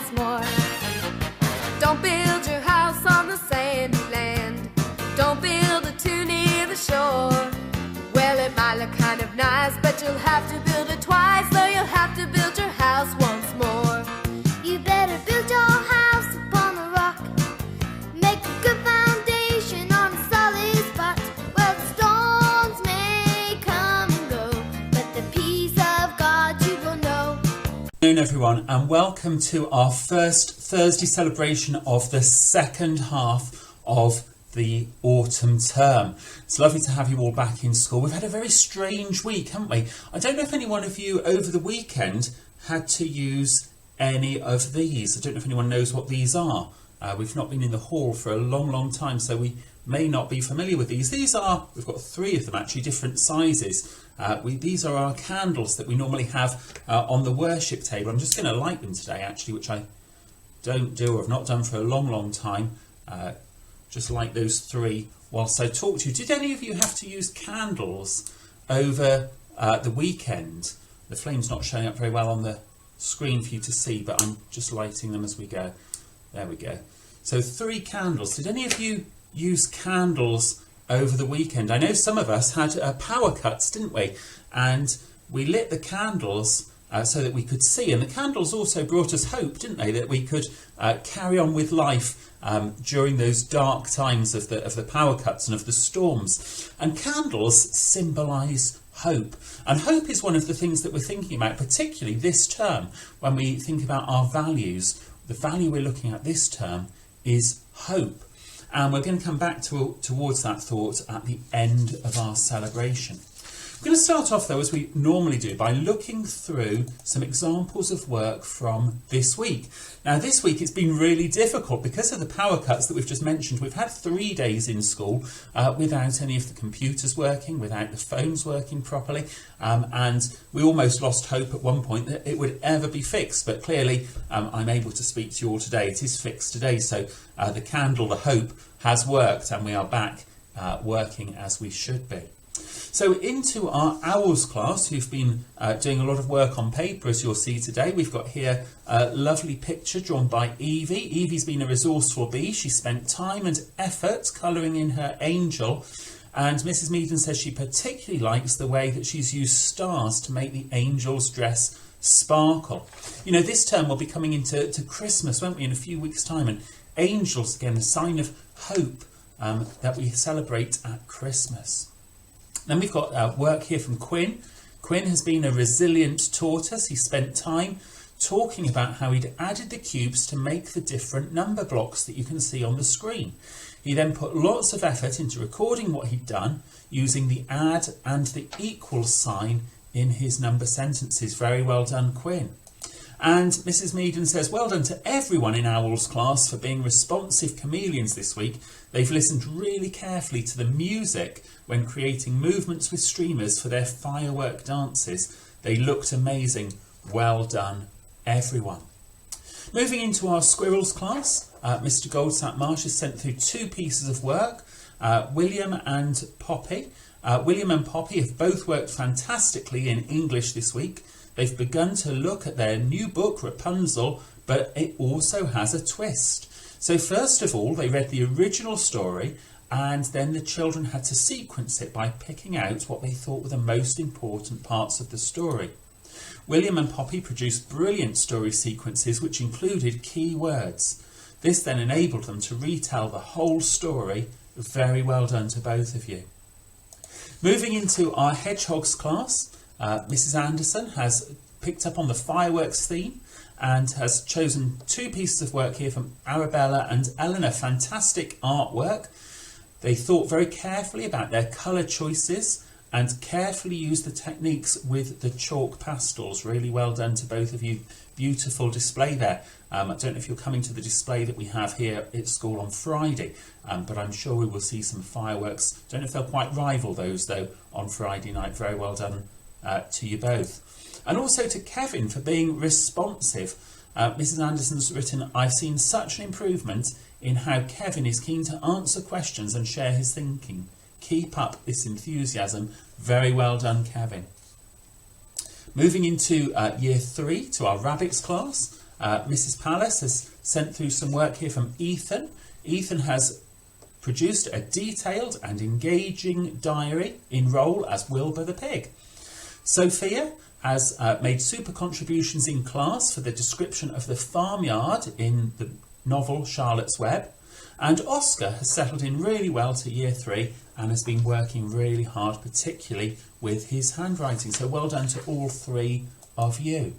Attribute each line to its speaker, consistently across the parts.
Speaker 1: once more. Don't build your house on the sandy land. Don't build it too near the shore. Well, it might look kind of nice, but you'll have to build it twice, though you'll have to build your house once more.
Speaker 2: You better build your house upon the rock. Make a good foundation on a solid spot. Well, the storms may come and go, but the peace of God you will know.
Speaker 3: Good afternoon, everyone, and welcome to our first Thursday celebration of the second half of the autumn term. It's lovely to have you all back in school. We've had a very strange week, haven't we? I don't know if any one of you over the weekend had to use any of these. I don't know if anyone knows what these are. We've not been in the hall for a long time, so we may not be familiar with these. We've got three of them actually, different sizes. These are our candles that we normally have on the worship table. I'm just going to light them today actually, which I don't do or have not done for a long time. Just light those three whilst I talk to you. Did any of you have to use candles over the weekend? The flame's not showing up very well on the screen for you to see, but I'm just lighting them as we go. There we go. So 3 candles. Did any of you use candles over the weekend? I know some of us had power cuts, didn't we? And we lit the candles so that we could see. And the candles also brought us hope, didn't they? That we could carry on with life during those dark times of the power cuts and of the storms. And candles symbolise hope. And hope is one of the things that we're thinking about, particularly this term, when we think about our values. The value we're looking at this term is hope. And we're going to come back towards that thought at the end of our celebration. We're going to start off though, as we normally do, by looking through some examples of work from this week. Now this week it's been really difficult because of the power cuts that we've just mentioned. We've had 3 days in school without any of the computers working, without the phones working properly, and we almost lost hope at one point that it would ever be fixed, but clearly I'm able to speak to you all today. It is fixed today, so the candle, the hope, has worked and we are back working as we should be. So into our Owls class, who've been doing a lot of work on paper, as you'll see today. We've got here a lovely picture drawn by Evie. Evie's been a resourceful bee. She spent time and effort colouring in her angel, and Mrs. Meaden says she particularly likes the way that she's used stars to make the angel's dress sparkle. You know, this term we'll be coming into Christmas, won't we, in a few weeks' time, and angels, again, a sign of hope that we celebrate at Christmas. Then we've got work here from Quinn. Quinn has been a resilient tortoise. He spent time talking about how he'd added the cubes to make the different number blocks that you can see on the screen. He then put lots of effort into recording what he'd done using the add and the equal sign in his number sentences. Very well done, Quinn. And Mrs. Meaden says, well done to everyone in Owl's class for being responsive chameleons this week. They've listened really carefully to the music when creating movements with streamers for their firework dances. They looked amazing. Well done, everyone. Moving into our Squirrels class, Mr. Goldsap Marsh has sent through 2 pieces of work, William and Poppy. William and Poppy have both worked fantastically in English this week. They've begun to look at their new book, Rapunzel, but it also has a twist. So first of all, they read the original story, and then the children had to sequence it by picking out what they thought were the most important parts of the story. William and Poppy produced brilliant story sequences which included key words. This then enabled them to retell the whole story. Very well done to both of you. Moving into our Hedgehogs class, Mrs. Anderson has picked up on the fireworks theme and has chosen 2 pieces of work here from Arabella and Eleanor. Fantastic artwork. They thought very carefully about their colour choices and carefully used the techniques with the chalk pastels. Really well done to both of you. Beautiful display there. I don't know if you're coming to the display that we have here at school on Friday, but I'm sure we will see some fireworks. Don't know if they'll quite rival those though on Friday night. Very well done to you both. And also to Kevin for being responsive. Mrs. Anderson's written, I've seen such an improvement in how Kevin is keen to answer questions and share his thinking. Keep up this enthusiasm. Very well done, Kevin. Moving into Year 3 to our Rabbits class. Mrs. Palace has sent through some work here from Ethan. Ethan has produced a detailed and engaging diary in role as Wilbur the pig. Sophia has made super contributions in class for the description of the farmyard in the novel Charlotte's Web. And Oscar has settled in really well to Year 3 and has been working really hard, particularly with his handwriting. So well done to all 3 of you.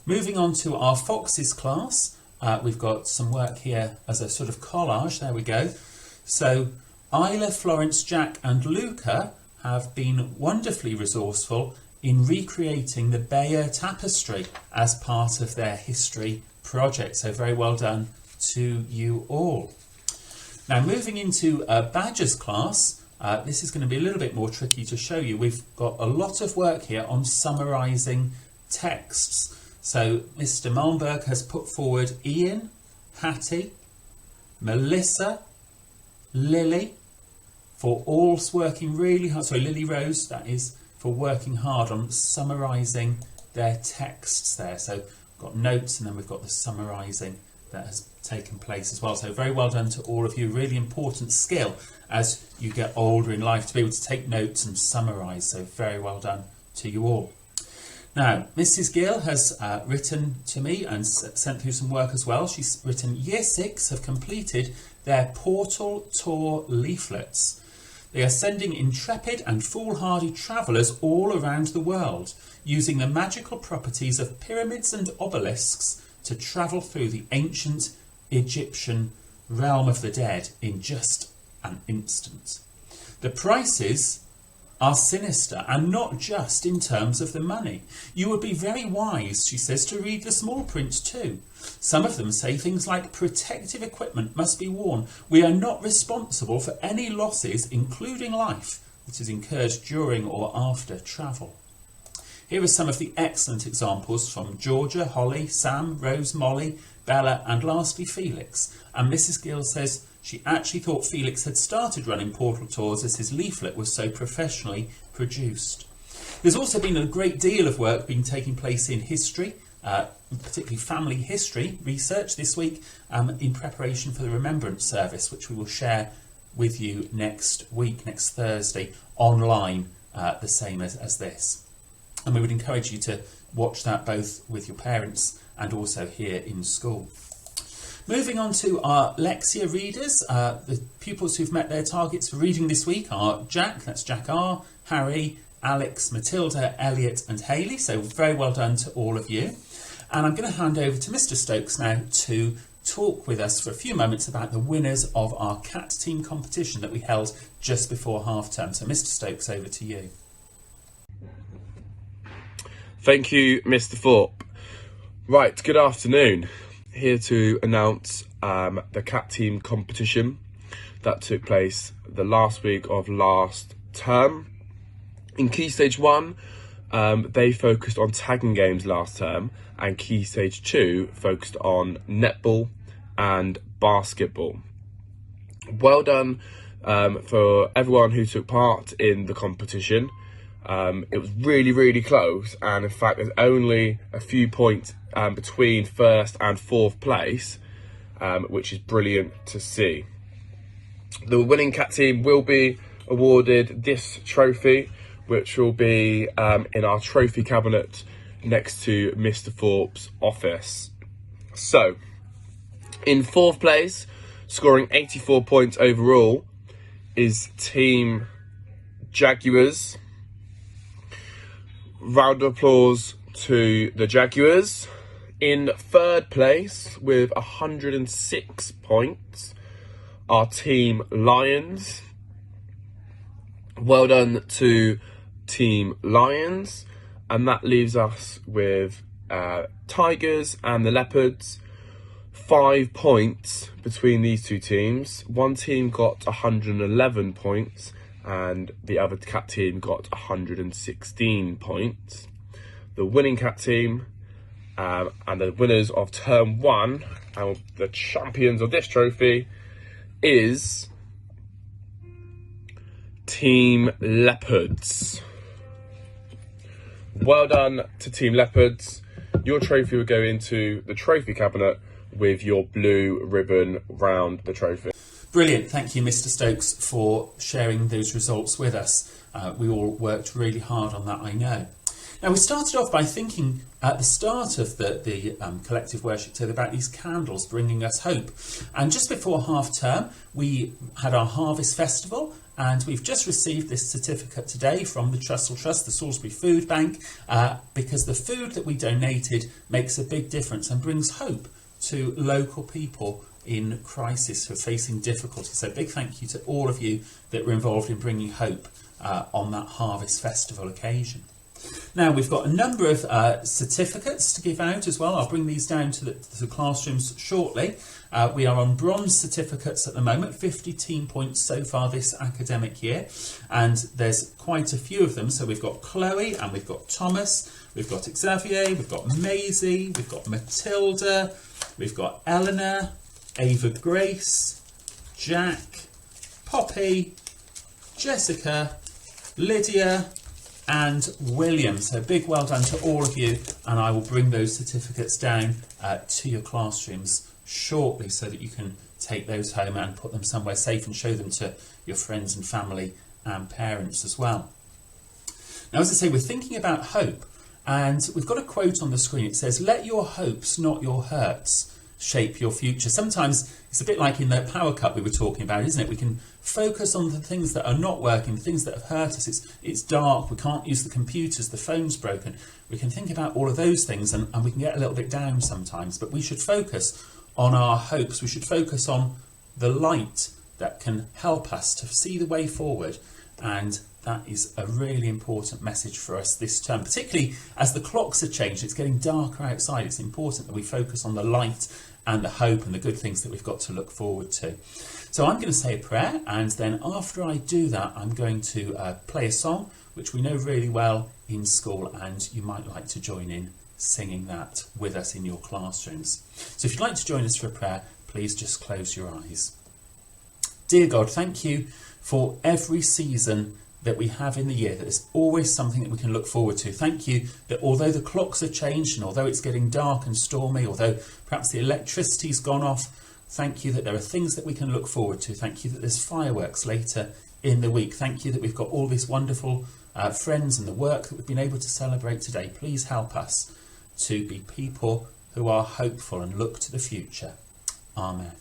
Speaker 3: Moving on to our Foxes class, we've got some work here as a sort of collage. There we go. So Isla, Florence, Jack and Luca have been wonderfully resourceful in recreating the Bayer Tapestry as part of their history project. So very well done to you all. Now moving into Badger's class, this is going to be a little bit more tricky to show you. We've got a lot of work here on summarising texts. So Mr. Malmberg has put forward Ian, Hattie, Melissa, Lily, for all working really hard. Sorry, Lily Rose, that is, for working hard on summarising their texts there. So we've got notes and then we've got the summarising that has taken place as well. So very well done to all of you. Really important skill as you get older in life to be able to take notes and summarise. So very well done to you all. Now, Mrs. Gill has written to me and sent through some work as well. She's written Year 6 have completed their Portal Tour leaflets. They are sending intrepid and foolhardy travellers all around the world, using the magical properties of pyramids and obelisks to travel through the ancient Egyptian realm of the dead in just an instant. The prices are sinister, and not just in terms of the money. You would be very wise, she says, to read the small print too. Some of them say things like protective equipment must be worn. We are not responsible for any losses, including life, that is incurred during or after travel. Here are some of the excellent examples from Georgia, Holly, Sam, Rose, Molly, Bella, and lastly Felix. And Mrs. Gill says she actually thought Felix had started running portal tours as his leaflet was so professionally produced. There's also been a great deal of work being taking place in history, particularly family history research this week in preparation for the Remembrance Service, which we will share with you next week, next Thursday, online, the same as this. And we would encourage you to watch that both with your parents and also here in school. Moving on to our Lexia readers, the pupils who've met their targets for reading this week are Jack, that's Jack R, Harry, Alex, Matilda, Elliot and Hayley, so very well done to all of you. And I'm going to hand over to Mr. Stokes now to talk with us for a few moments about the winners of our cat team competition that we held just before half term. So Mr. Stokes, over to you.
Speaker 4: Thank you, Mr. Thorpe. Right, good afternoon. Here to announce the cat team competition that took place the last week of last term. In Key Stage 1, they focused on tagging games last term, and Key Stage 2 focused on netball and basketball. Well done for everyone who took part in the competition. It was really, really close, and in fact there's only a few points between first and fourth place, which is brilliant to see. The winning cat team will be awarded this trophy, which will be in our trophy cabinet next to Mr. Thorpe's office. So, in fourth place, scoring 84 points overall, is Team Jaguars. Round of applause to the Jaguars. In third place with 106 points are Team Lions. Well done to Team Lions. And that leaves us with Tigers and the Leopards. 5 points between these two teams. One team got 111 points and the other cat team got 116 points. The winning cat team and the winners of term 1 and the champions of this trophy is Team Leopards. Well done to Team Leopards. your trophy will go into the trophy cabinet with your blue ribbon round the trophy.
Speaker 3: Brilliant. Thank you, Mr. Stokes, for sharing those results with us. We all worked really hard on that, I know. Now, we started off by thinking at the start of the collective worship together about these candles bringing us hope. And just before half term, we had our Harvest Festival, and we've just received this certificate today from the Trussell Trust, the Salisbury Food Bank, because the food that we donated makes a big difference and brings hope to local people in crisis who are facing difficulty. So big thank you to all of you that were involved in bringing hope on that Harvest Festival occasion. Now, we've got a number of certificates to give out as well. I'll bring these down to the classrooms shortly. We are on bronze certificates at the moment, 50 team points so far this academic year. And there's quite a few of them. So we've got Chloe and we've got Thomas, we've got Xavier, we've got Maisie, we've got Matilda, we've got Eleanor, Ava Grace, Jack, Poppy, Jessica, Lydia, and William. So big well done to all of you, and I will bring those certificates down to your classrooms shortly so that you can take those home and put them somewhere safe and show them to your friends and family and parents as well. Now, as I say, we're thinking about hope, and we've got a quote on the screen. It says, "Let your hopes, not your hurts, shape your future." Sometimes it's a bit like in the power cut we were talking about, isn't it? We can focus on the things that are not working, the things that have hurt us. It's dark, we can't use the computers, the phone's broken. We can think about all of those things and we can get a little bit down sometimes, but we should focus on our hopes. We should focus on the light that can help us to see the way forward, and that is a really important message for us this term, particularly as the clocks are changed. It's getting darker outside. It's important that we focus on the light and the hope and the good things that we've got to look forward to. So I'm going to say a prayer, and then after I do that, I'm going to play a song which we know really well in school, and you might like to join in singing that with us in your classrooms. So if you'd like to join us for a prayer, please just close your eyes. Dear God, thank you for every season that we have in the year, that there's always something that we can look forward to. Thank you that although the clocks are changed and although it's getting dark and stormy, although perhaps the electricity's gone off, thank you that there are things that we can look forward to. Thank you that there's fireworks later in the week. Thank you that we've got all these wonderful friends and the work that we've been able to celebrate today. Please help us to be people who are hopeful and look to the future. Amen.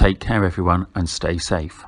Speaker 3: Take care, everyone, and stay safe.